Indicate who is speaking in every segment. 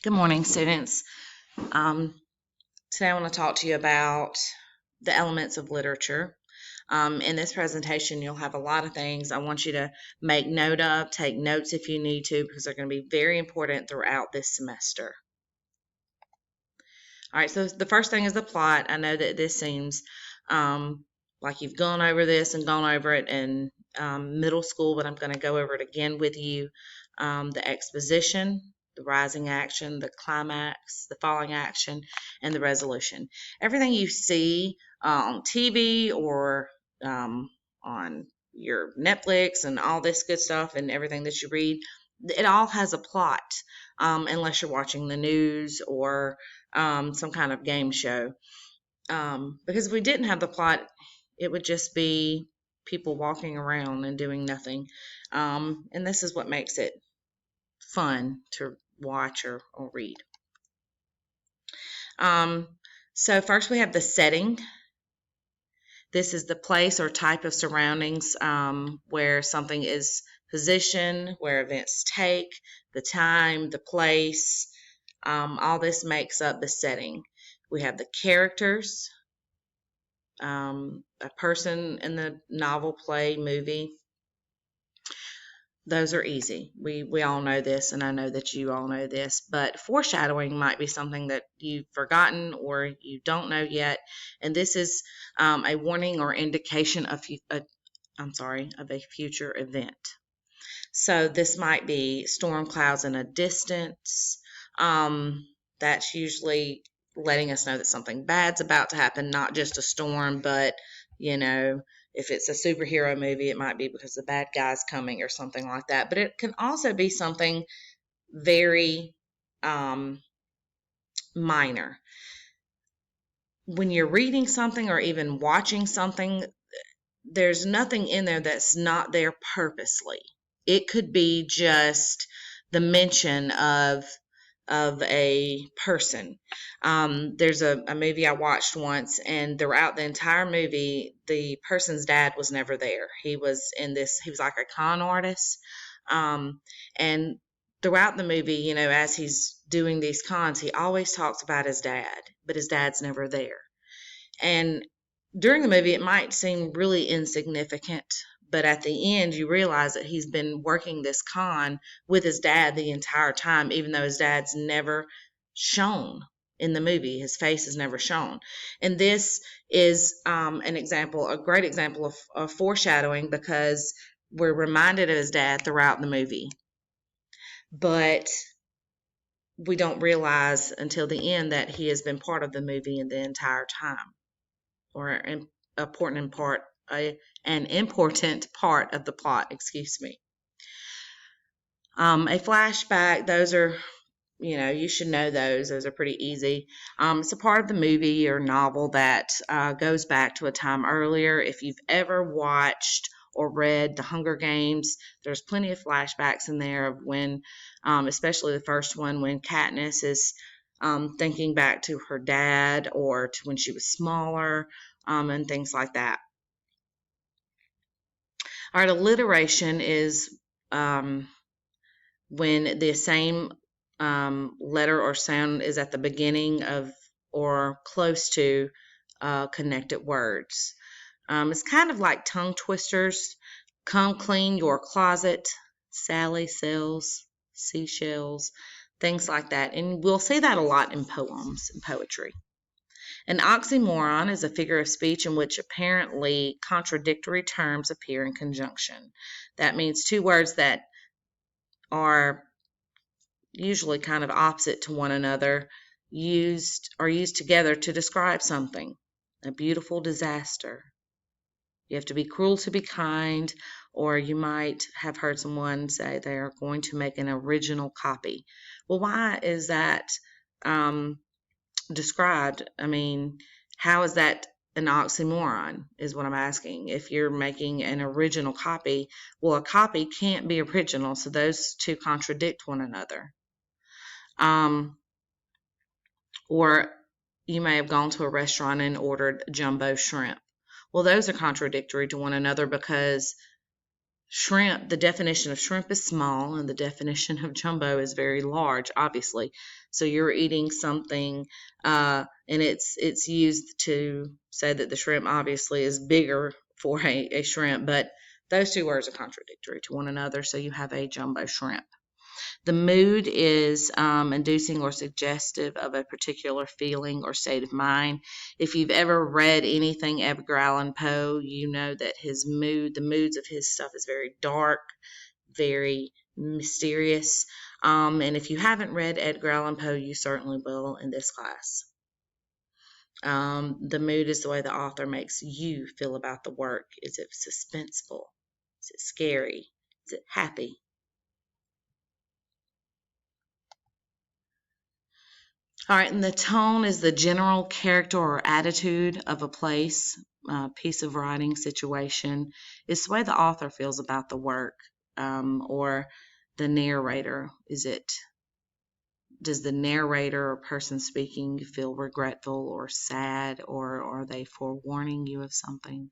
Speaker 1: Good morning, students. Um, Today I want to talk to you about the elements of literature. In this presentation, you'll have a lot of things I want you to make note of, take notes if you need to, because they're going to be very important throughout this semester. All right, so the first thing is the plot. I know that this seems like you've gone over this and gone over it in middle school, but I'm going to go over it again with you. The exposition, the rising action, the climax, the falling action, and the resolution. Everything you see on TV or on your Netflix and all this good stuff and everything that you read, it all has a plot, unless you're watching the news or some kind of game show. Because if we didn't have the plot, it would just be people walking around and doing nothing. And this is what makes it fun to watch or read. So first we have the setting. This is the place or type of surroundings where something is positioned, where events take, the time, the place. All this makes up the setting. We have the characters, a person in the novel, play, movie. Those are easy. We all know this, and I know that you all know this, but foreshadowing might be something that you've forgotten or you don't know yet, and this is a warning or indication of a future event. So this might be storm clouds in a distance. That's usually letting us know that something bad's about to happen, not just a storm, but if it's a superhero movie, it might be because the bad guy's coming or something like that. But it can also be something very minor. When you're reading something or even watching something, there's nothing in there that's not there purposely. It could be just the mention of a person. There's a movie I watched once, and throughout the entire movie, the person's dad was never there. He was like a con artist. And throughout the movie, as he's doing these cons, he always talks about his dad, but his dad's never there. And during the movie, it might seem really insignificant, but at the end, you realize that he's been working this con with his dad the entire time, even though his dad's never shown in the movie. His face is never shown. And this is a great example of foreshadowing, because we're reminded of his dad throughout the movie. But we don't realize until the end that he has been part of the movie in the entire time, or an important part of the plot, excuse me. A flashback, those are, you should know those. Those are pretty easy. It's a part of the movie or novel that goes back to a time earlier. If you've ever watched or read The Hunger Games, there's plenty of flashbacks in there of when, especially the first one, when Katniss is thinking back to her dad or to when she was smaller, and things like that. All right, alliteration is when the same letter or sound is at the beginning of or close to connected words. It's kind of like tongue twisters. Come clean your closet, Sally sells seashells, things like that. And we'll see that a lot in poems and poetry. An oxymoron is a figure of speech in which apparently contradictory terms appear in conjunction. That means two words that are usually kind of opposite to one another are used together to describe something. A beautiful disaster. You have to be cruel to be kind, or you might have heard someone say they are going to make an original copy. Well, why is that described? I mean, how is that an oxymoron is what I'm asking. If you're making an original copy, well, a copy can't be original, so those two contradict one another. Or you may have gone to a restaurant and ordered jumbo shrimp. Well, those are contradictory to one another because Shrimp, the definition of shrimp is small, and the definition of jumbo is very large, obviously. So you're eating something, and it's used to say that the shrimp obviously is bigger for a shrimp, but those two words are contradictory to one another, so you have a jumbo shrimp. The mood is inducing or suggestive of a particular feeling or state of mind. If you've ever read anything Edgar Allan Poe, you know that the moods of his stuff is very dark, very mysterious. And if you haven't read Edgar Allan Poe, you certainly will in this class. The mood is the way the author makes you feel about the work. Is it suspenseful? Is it scary? Is it happy? All right, and the tone is the general character or attitude of a place, piece of writing, situation. It's the way the author feels about the work, or the narrator. Does the narrator or person speaking feel regretful or sad, or are they forewarning you of something?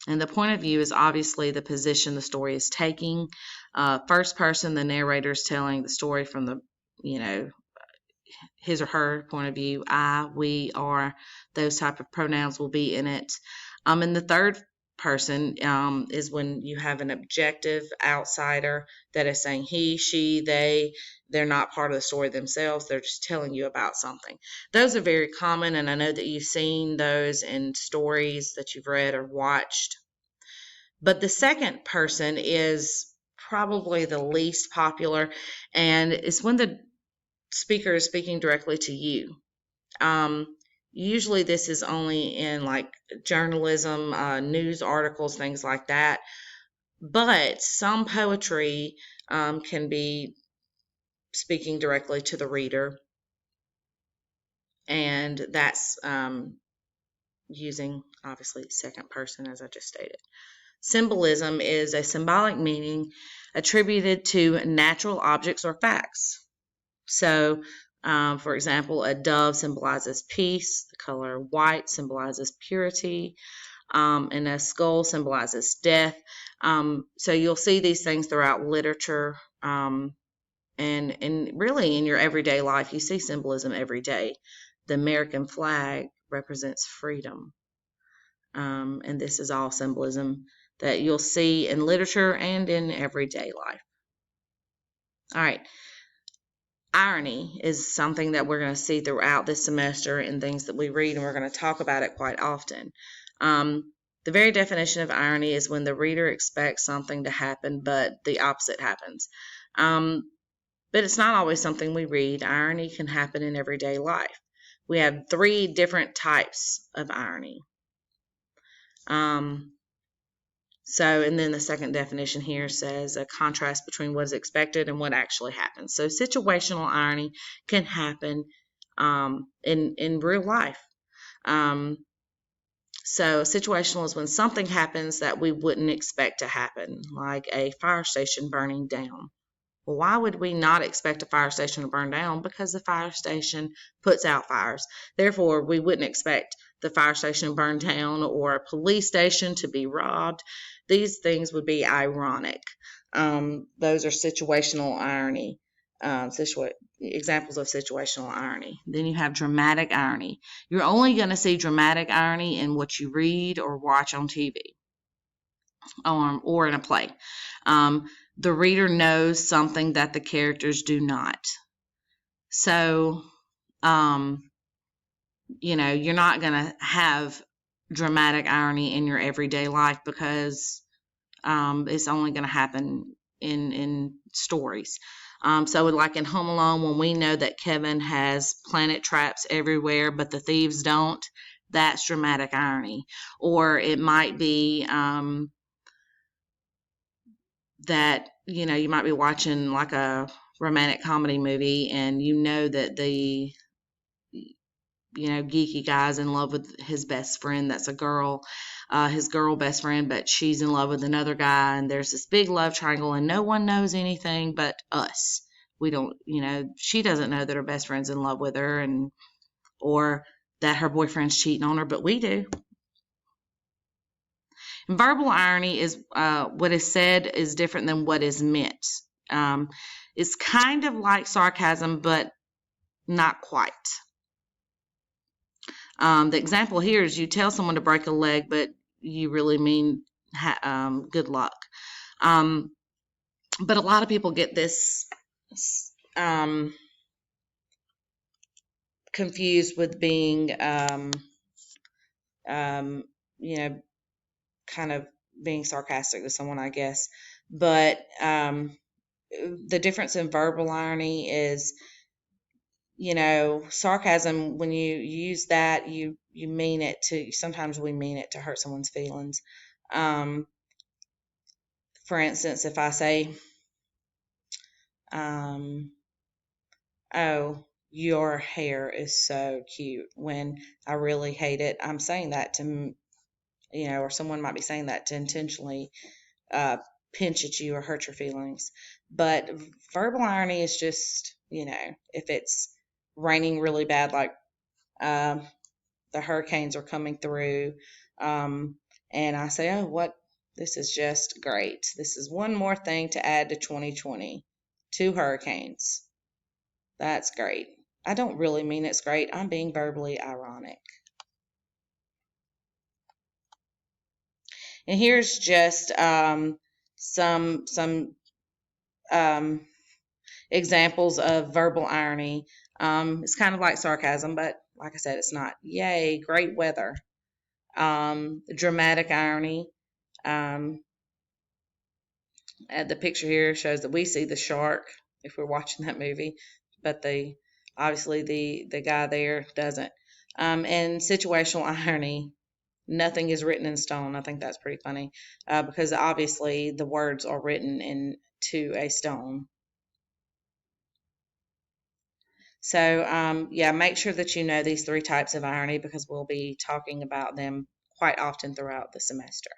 Speaker 1: And the point of view is obviously the position the story is taking. First person, the narrator is telling the story from the, his or her point of view. I, we, are, those type of pronouns will be in it. And the third person is when you have an objective outsider that is saying he, she, they're not part of the story themselves. They're just telling you about something. Those are very common, and I know that you've seen those in stories that you've read or watched. But the second person is probably the least popular, and it's when the speaker is speaking directly to you. Usually this is only in like journalism, news articles, things like that. But some poetry can be speaking directly to the reader, and that's using obviously second person, as I just stated. Symbolism is a symbolic meaning attributed to natural objects or facts. So, for example, a dove symbolizes peace, the color white symbolizes purity, and a skull symbolizes death. So you'll see these things throughout literature, and really in your everyday life. You see symbolism every day. The American flag represents freedom, and this is all symbolism that you'll see in literature and in everyday life. All right. Irony is something that we're going to see throughout this semester in things that we read, and we're going to talk about it quite often. The very definition of irony is when the reader expects something to happen, but the opposite happens. But it's not always something we read. Irony can happen in everyday life. We have 3 different types of irony. And then the second definition here says a contrast between what is expected and what actually happens. So situational irony can happen in real life. So situational is when something happens that we wouldn't expect to happen, like a fire station burning down. Well, why would we not expect a fire station to burn down? Because the fire station puts out fires. Therefore, we wouldn't expect the fire station to burn down or a police station to be robbed. These things would be ironic. Those are situational irony, examples of situational irony. Then you have dramatic irony. You're only going to see dramatic irony in what you read or watch on TV or in a play. The reader knows something that the characters do not. So, you're not going to have dramatic irony in your everyday life because it's only going to happen in stories. So like in Home Alone, when we know that Kevin has planet traps everywhere, but the thieves don't, that's dramatic irony. Or it might be that, you might be watching like a romantic comedy movie and you know that the geeky guy's in love with his best friend that's a girl, his girl best friend, but she's in love with another guy, and there's this big love triangle and no one knows anything but us. We don't, she doesn't know that her best friend's in love with her or that her boyfriend's cheating on her, but we do. And verbal irony is what is said is different than what is meant. Um, it's kind of like sarcasm, but not quite. The example here is you tell someone to break a leg, but you really mean good luck. But a lot of people get this confused with being, you know, kind of being sarcastic to someone, I guess. But the difference in verbal irony is, sarcasm, when you use that, you mean it to, sometimes we mean it to hurt someone's feelings. For instance, if I say, oh, your hair is so cute, when I really hate it, I'm saying that to, or someone might be saying that to intentionally pinch at you or hurt your feelings. But verbal irony is just, if it's raining really bad, like the hurricanes are coming through, and I say, oh, this is just great. This is one more thing to add to 2020. 2 hurricanes. That's great. I don't really mean it's great. I'm being verbally ironic. And here's just some examples of verbal irony. It's kind of like sarcasm, but like I said, it's not. Yay, great weather. Dramatic irony. The picture here shows that we see the shark if we're watching that movie, but obviously the guy there doesn't. And situational irony. Nothing is written in stone. I think that's pretty funny because obviously the words are written into a stone. So, make sure that you know these 3 types of irony because we'll be talking about them quite often throughout the semester.